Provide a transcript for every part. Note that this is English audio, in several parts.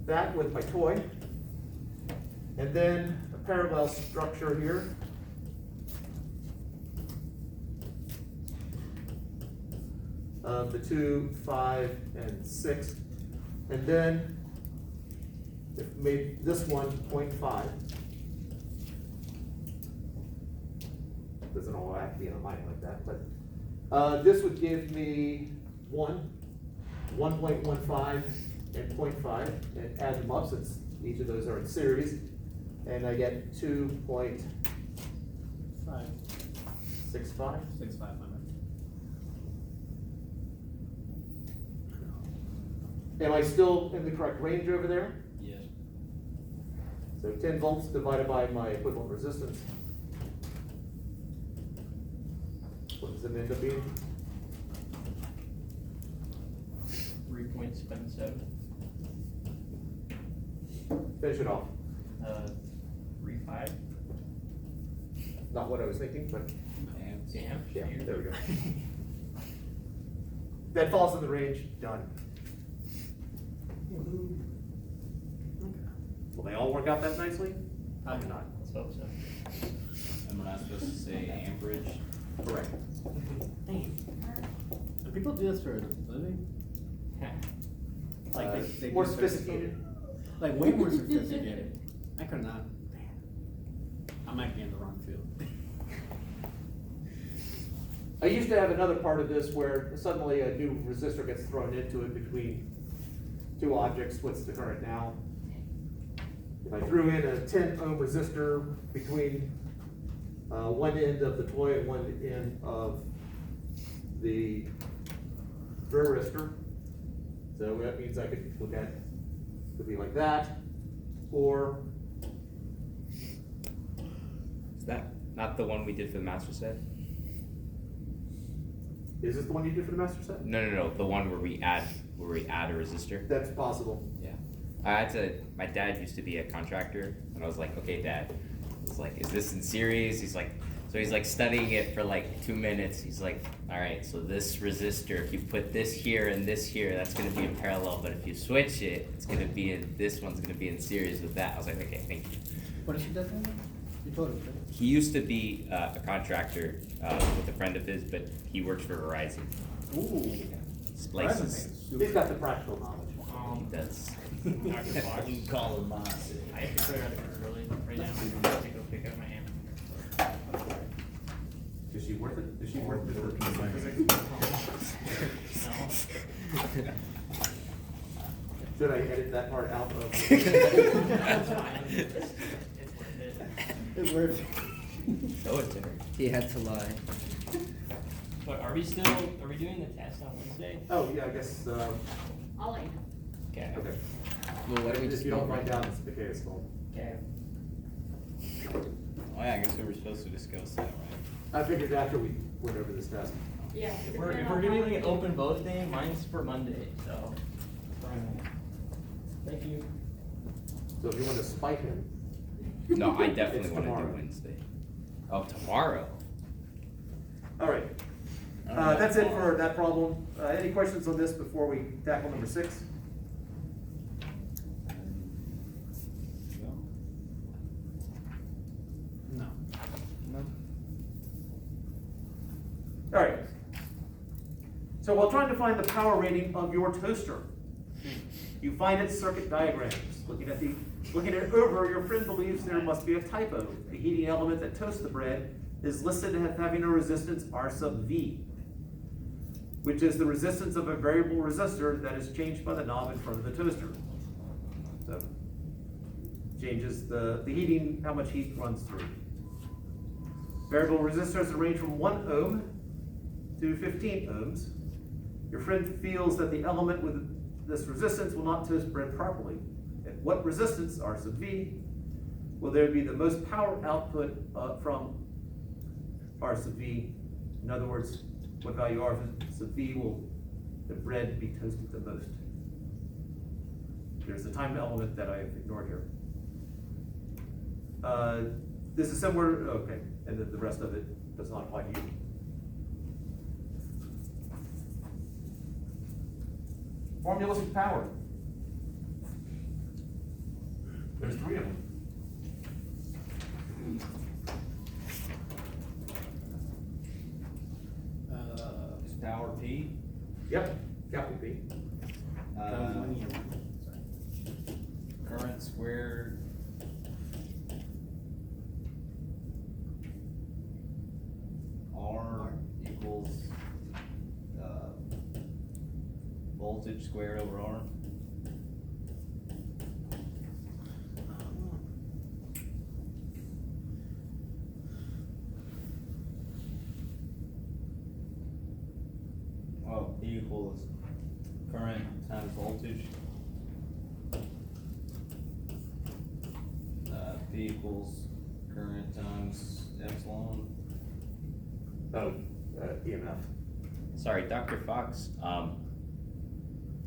that with my toy. And then a parallel structure here. Of the 2, 5, and 6. And then it made this one 0.5. Doesn't all have to be in a line like that, but this would give me 1, 1.15, and 0.5, and add them up since each of those are in series, and I get 2.65. 6,500. Am I still in the correct range over there? Yes. So 10 volts divided by my equivalent resistance. What does it end up being? 3.77. Finish it off. 3.5. Not what I was thinking, but Damn. yeah, there we go. That falls in the range, done. Will they all work out that nicely? Probably not. Let's hope so. And we're not supposed to say amperage. Correct. Do people do this for a living? They More do it for- sophisticated. Like way more sophisticated. I could not. I might be in the wrong field. I used to have another part of this where suddenly a new resistor gets thrown into it between two objects. What's the current now? If I threw in a 10 ohm resistor between one end of the toy and one end of the varistor, so that means I could look at, could be like that, or Is that not the one we did for the master set? is this the one you did for the master set? No, the one where we add a resistor. That's possible. Yeah. My dad used to be a contractor, and I was like, okay, Dad. I was like, is this in series? He's like studying it for like 2 minutes. He's like, all right, so this resistor, if you put this here and this here, that's gonna be in parallel, but if you switch it, it's gonna be in, this one's gonna be in series with that. I was like, okay, thank you. What is she does that? You told him, right? He used to be a contractor with a friend of his, but he works for Verizon. Ooh. Splices. He's got the practical knowledge. He does. Dr. Fox, You can call it mine. I have to clear out the early right now. I have to go pick up my hammer. Is she worth it? Is she worth it? No. Should I edit that part out of? That's fine. It's worth it. It worked. Show it to her. He had to lie. But are we doing the test on Wednesday? Oh, yeah, I guess, I'll let you know. Okay. okay. Well, why don't we If just you don't go find right out, now? it's the case, well, Okay. Oh yeah, I guess we were supposed to discuss that, right? I figured after we went over this test. Yeah. If we're doing an open vote thing, mine's for Monday, so. Thank you. So if you want to spike him, No, I definitely It's want to tomorrow. do Wednesday. Oh, tomorrow? all right. That's it for that problem. Any questions on this before we tackle number 6? No. All right. So while trying to find the power rating of your toaster, you find its circuit diagrams. Looking at it over, your friend believes there must be a typo. The heating element that toasts the bread is listed as having a resistance R sub V, which is the resistance of a variable resistor that is changed by the knob in front of the toaster. So changes the heating, how much heat runs through. Variable resistors range from 1 ohm to 15 ohms. Your friend feels that the element with this resistance will not toast bread properly. At what resistance, R sub V, will there be the most power output from R sub V? In other words, what value R sub V will the bread be toasted the most? There's the time element that I've ignored here. This is similar, okay, and then the rest of it does not apply to you. Formulas of power. There's 3 of them. Is power P? Yep, capital P. Current squared. R equals, voltage squared over R. Oh, P equals current times voltage. P equals current times epsilon. Oh, EMF. Sorry, Dr. Fox,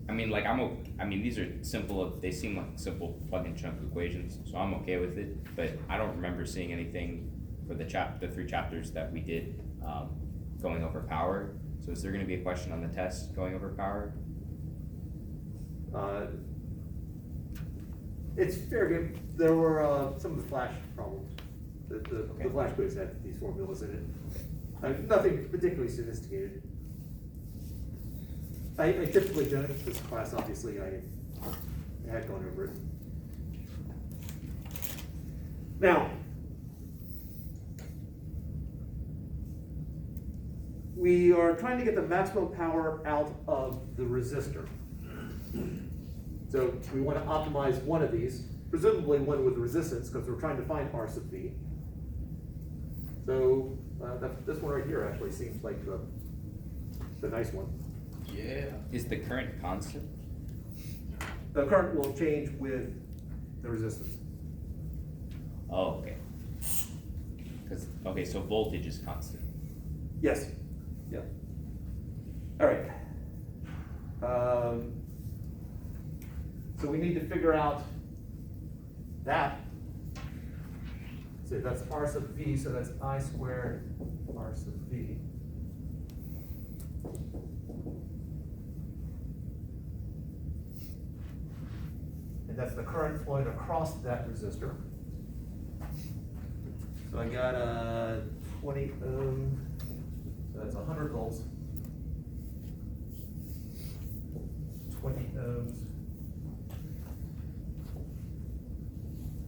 I mean, like, I mean, these are simple, they seem like simple plug and chunk equations, so I'm okay with it, but I don't remember seeing anything for the 3 chapters that we did, going over power. So is there gonna be a question on the test going over power? It's fair game. There were some of the Flash problems. The Okay. Flash quiz had these formulas in it. Nothing particularly sophisticated. I typically don't. This class, obviously, I had gone over it. Now, we are trying to get the maximum power out of the resistor. So we want to optimize one of these, presumably one with resistance, because we're trying to find R sub V. So this one right here actually seems like the nice one. Yeah. Is the current constant? The current will change with the resistance. Oh, okay. Okay, so voltage is constant. Yes. Yeah. All right. So we need to figure out that. So that's R sub V, so that's I squared R sub V. And that's the current flowing across that resistor. So I got a 20 ohm, so that's 100 volts. 20 ohms.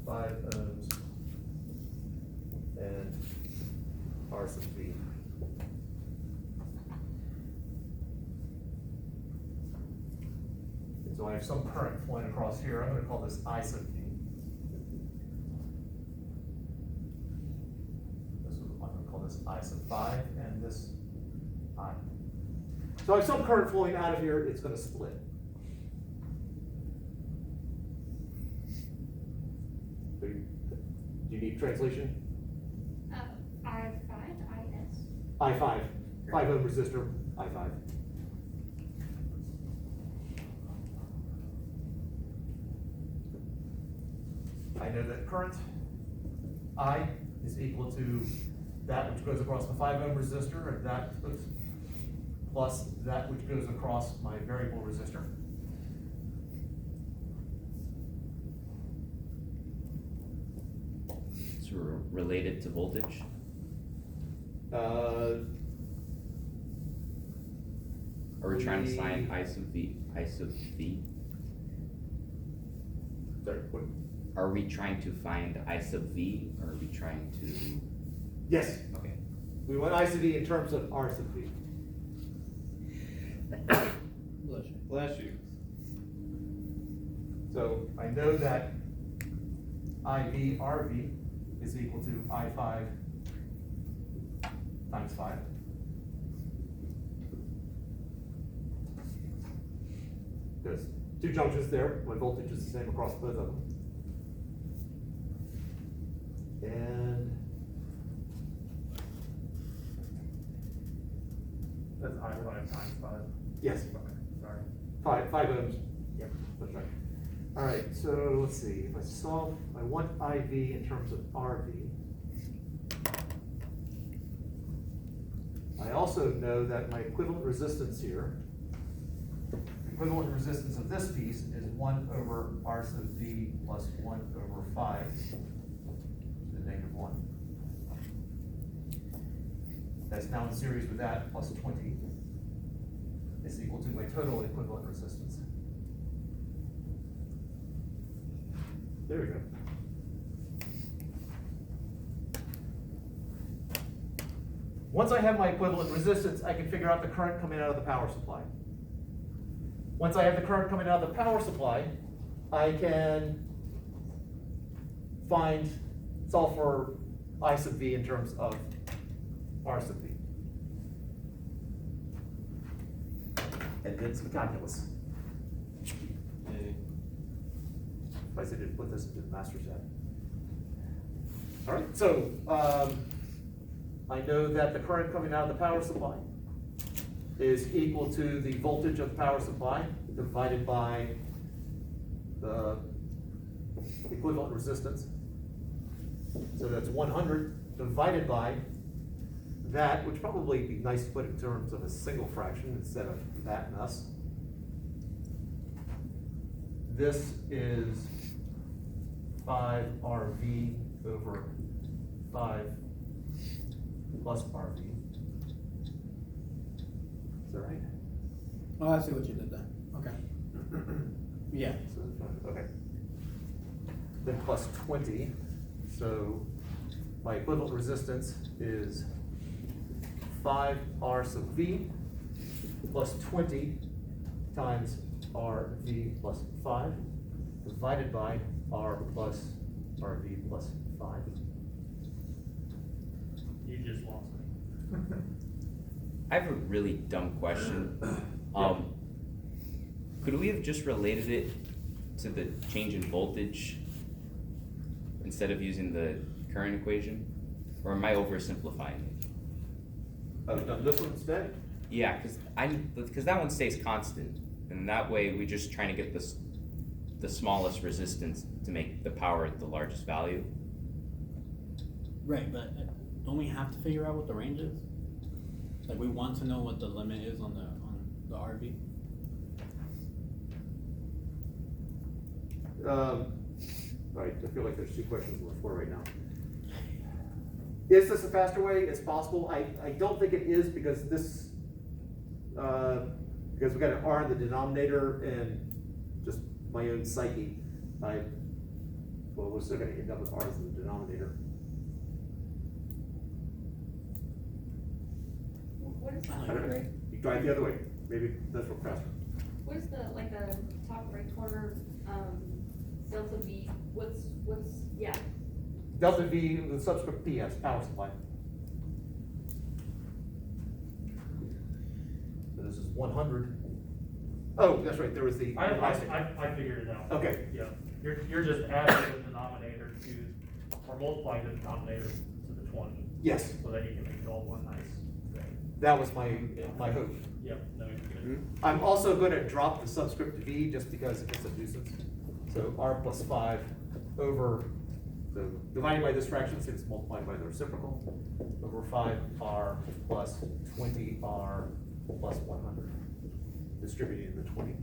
5 ohms. And R sub V. And so I have some current flowing across here. I'm going to call this I sub V. I'm going to call this I sub 5 and this I. So I have some current flowing out of here. It's going to split. Do you need translation? I5, IS. I5, 5 ohm resistor, I5. I know that current I is equal to that which goes across the 5 ohm resistor, and that plus that which goes across my variable resistor. So related to voltage? Uh, Are we trying to find I sub V? Sorry, what? Are we trying to find I sub V, or are we trying to? Yes, Okay. we want I sub V in terms of R sub V. Bless you. Bless you. So I know that IV RV is equal to I5 times 5. There's 2 junctions there, my voltage is the same across both of them. And That's I5 times 5. yes, Sorry. 5 ohms. Yep, that's right. All right, so let's see, if I solve, I want IV in terms of RV. I also know that my equivalent resistance here equivalent resistance of this piece is 1 over R sub V plus 1 over 5 to the negative 1. That's now in series with that, plus 20 is equal to my total equivalent resistance. There we go. Once I have my equivalent resistance, I can figure out the current coming out of the power supply. Once I have the current coming out of the power supply, I can solve for I sub V in terms of R sub V. And then some calculus. I said to put this into the master set. All right, so I know that the current coming out of the power supply is equal to the voltage of the power supply divided by the equivalent resistance. So that's 100 divided by that, which probably be nice to put in terms of a single fraction instead of that and us. This is 5 RV over 5 plus RV. Is that right? Oh, I see what you did there. Okay. Yeah. So, okay. Then plus 20, so my equivalent resistance is 5 R sub V plus 20 times RV plus 5 divided by R plus RV plus 5. You just lost me. I have a really dumb question. Could we have just related it to the change in voltage instead of using the current equation? Or am I oversimplifying it? I've done this one instead? Yeah, because that one stays constant, and that way we're just trying to get the smallest resistance to make the power the largest value. Right, but don't we have to figure out what the range is? Like, we want to know what the limit is on the RV? Right, I feel like there's two questions on the floor right now. Is this a faster way? It's possible. I don't think it is because this, because we got an R in the denominator and just my own psyche, well, we're still gonna end up with R's in the denominator. What is I don't that? know. You try it the other way. Maybe that's what faster. What is the, like the top right corner, delta V, what's, yeah, Delta V, the subscript PS, power supply. So this is 100. Oh, that's right, there was the. I figured it out. Okay. Yeah, you're just adding the denominator to, or multiplying the denominator to the 20, Yes, so that you can make it all one nice thing. that was my hope. Yep, no, you're good. I'm also going to drop the subscript V just because it's a nuisance. So R plus 5 over, so dividing by this fraction since it's multiplied by the reciprocal, over 5R plus 20R plus 100, distributing the 20.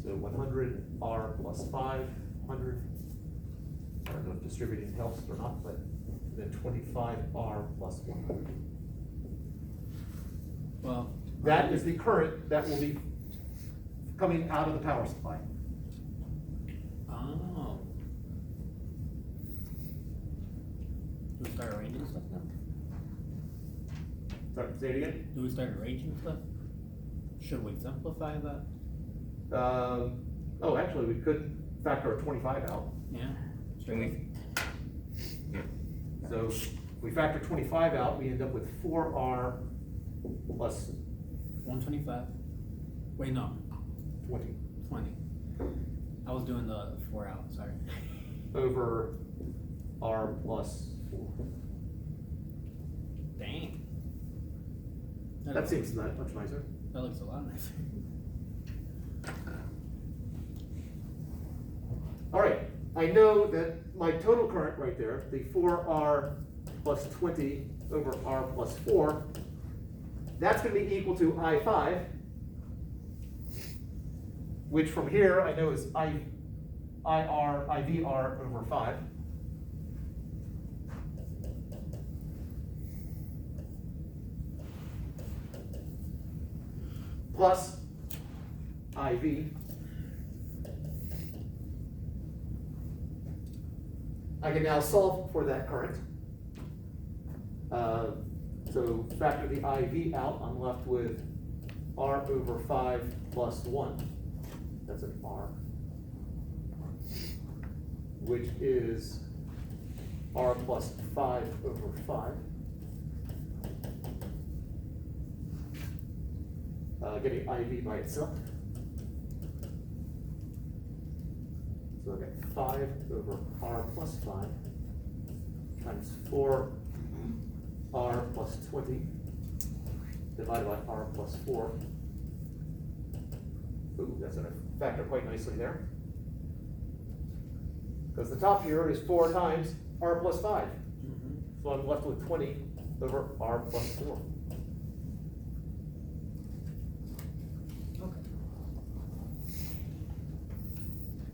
So 100R plus 500, I don't know if distributing helps or not, but then 25R plus 100. Well, That is the current that will be coming out of the power supply. oh. Do we start arranging stuff now? Sorry, say it again? Do we start arranging stuff? Should we simplify that? Oh, actually, we could factor a 25 out. Yeah? Can we? So if we factor 25 out, we end up with 4R plus 125? Wait, no, 20 20. I was doing the 4 out, sorry. over R plus 4. Dang. That seems not much nicer. That looks a lot nicer. All right, I know that my total current right there, the 4R plus 20 over R plus 4, that's going to be equal to I5, which from here I know is IVR over 5. Plus IV. I can now solve for that current. So factor the IV out, I'm left with R over 5 plus 1. That's an R. Which is R plus 5 over 5. Getting IV by itself. So I get 5 over R plus 5 times 4 R plus 20 divided by R plus 4. Ooh, that's gonna factor quite nicely there. Because the top here is 4 times R plus 5. So I'm left with 20 over R plus 4.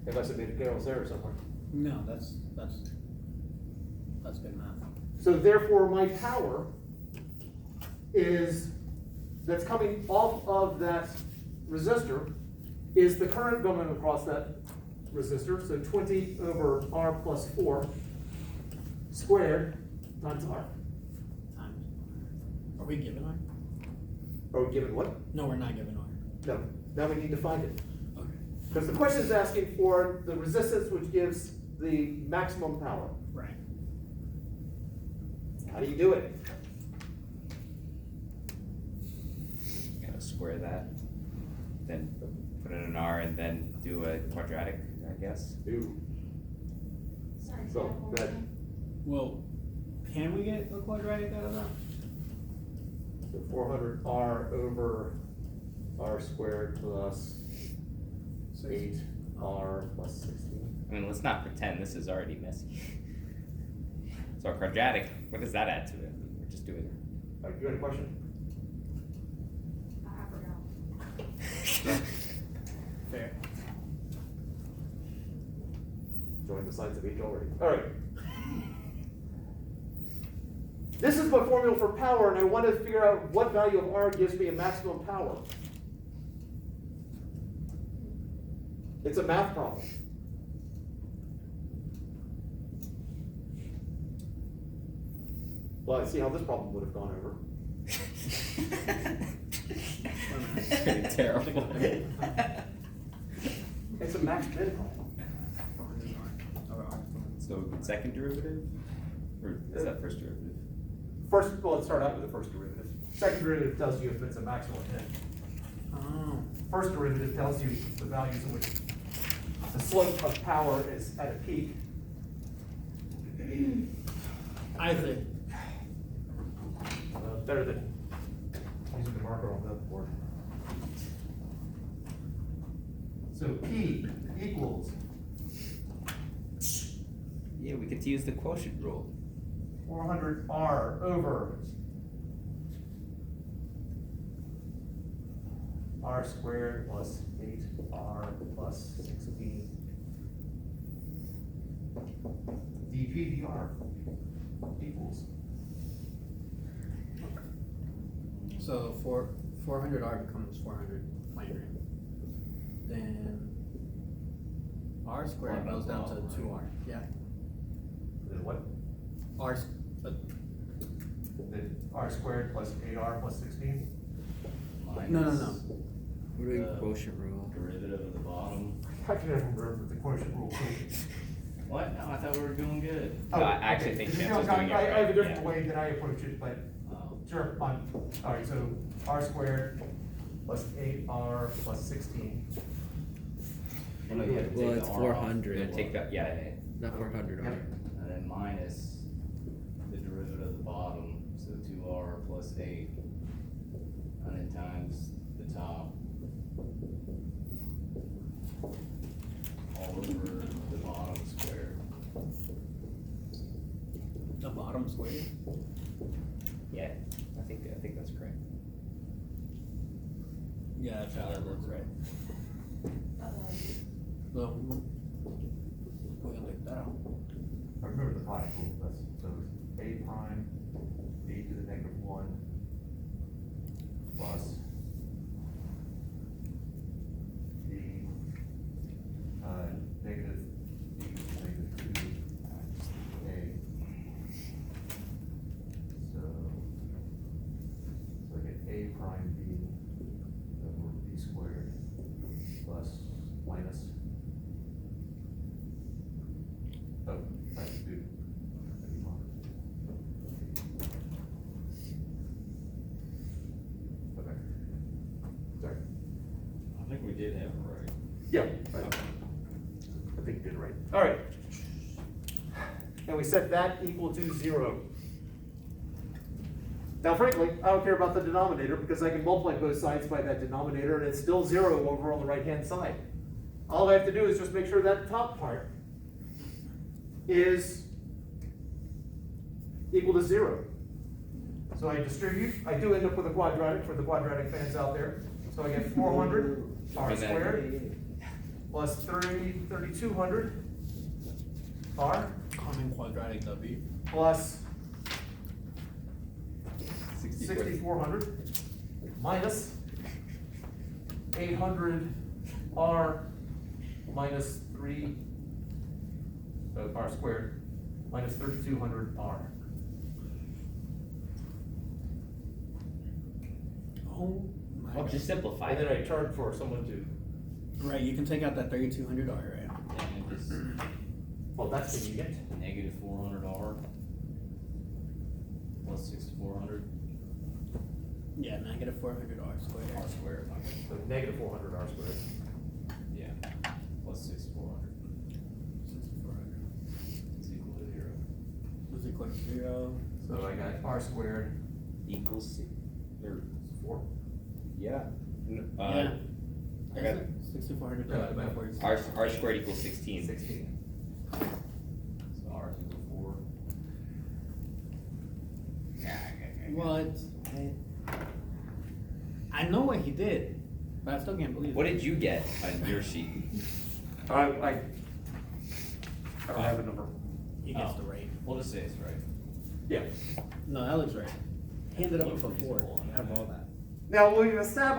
Unless I made a Carol's error somewhere. No, that's good math. So therefore, my power is, that's coming off of that resistor, is the current going across that resistor. So 20 over R plus 4 squared times R. Times. Are we given R? Are we given what? No, we're not given R. No, now we need to find it. Okay. Because the question is asking for the resistance which gives the maximum power. Right. How do you do it? Gotta square that, then put in an R and then do a quadratic, I guess. Ooh. Sorry, So, say that one more that- time. Well, can we get a quadratic out of that? So 400 R over R squared plus 8 R plus 16. I mean, let's not pretend this is already messy. So a quadratic, what does that add to it? We're just doing. You got a question? I forgot. Fair. Join the sides of each already. All right. This is my formula for power, and I want to figure out what value of R gives me a maximum power. It's a math problem. Well, I see how this problem would have gone over. It's pretty terrible. It's a max bid problem. So second derivative? Or is that first derivative? First, well, let's start out with the first derivative. Second derivative tells you if it's a maximum hit. Oh. First derivative tells you the values in which the slope of power is at a peak. I see. Better than using the marker on the board. So P equals Yeah, we get to use the quotient rule. 400 R over R squared plus 8 R plus 16 dPdR equals. So 400 R becomes 400 planetary. Then R squared goes down to 2R. Yeah. Then what? Then R squared plus 8R plus 16? No. What do we quotient rule? Derivative of the bottom. I can never remember the quotient rule. What? No, I thought we were doing good. No, I actually think Chance was doing it I have a right, different yeah. way that I approach it, but Oh. sure, fine. All right, so R squared plus 8R plus 16. Well, no, you had to Well, take it's the R off. 400. We're gonna take that, yeah, Not 400 Yep. R. And then minus the derivative of the bottom, so 2R plus 8. And then times the top. All over the bottom square. The bottom square. yeah, I think that's correct. Yeah, that looks right. So, go ahead and take that out. I remember the product rule, that's, so it's a prime, b to the negative 1, plus the, negative b to the negative 2, a. So I get a prime b, over b squared, plus, minus. Oh, that's 2. Okay. Sorry. I think we did have it right. Yeah. I think you did it right. All right. And we set that equal to 0. Now frankly, I don't care about the denominator because I can multiply both sides by that denominator and it's still 0 over on the right-hand side. All I have to do is just make sure that top part is equal to 0. So I distribute, I do end up with a quadratic for the quadratic fans out there. So I get 400 r squared plus 3200 r Common quadratic W. plus 6400 minus 800 r minus 3 r squared minus 3200 r. Oh my Well, God. just simplify And then it. I charge for someone to, Right, you can take out that 3200 R, right? And it's well, that's convenient. negative 400R plus 6400 Yeah, negative 400 R squared. R squared, my bad. So negative 400 r squared. Yeah, plus 6400 6400 is equal to 0. is equal to 0. So I got r squared Equals, or, 4. yeah. Yeah. I got 6400 divided by 4 is R squared equals 16. 16. So R is equal to 4. Well, it's. I know what he did, but I still can't believe What it. did you get on your sheet? I don't have a number. He gets Oh. the right. We'll just say it's right. Yeah. No, that looks right. He ended up with a Looks 4. reasonable on I have that. all that. Now, we've established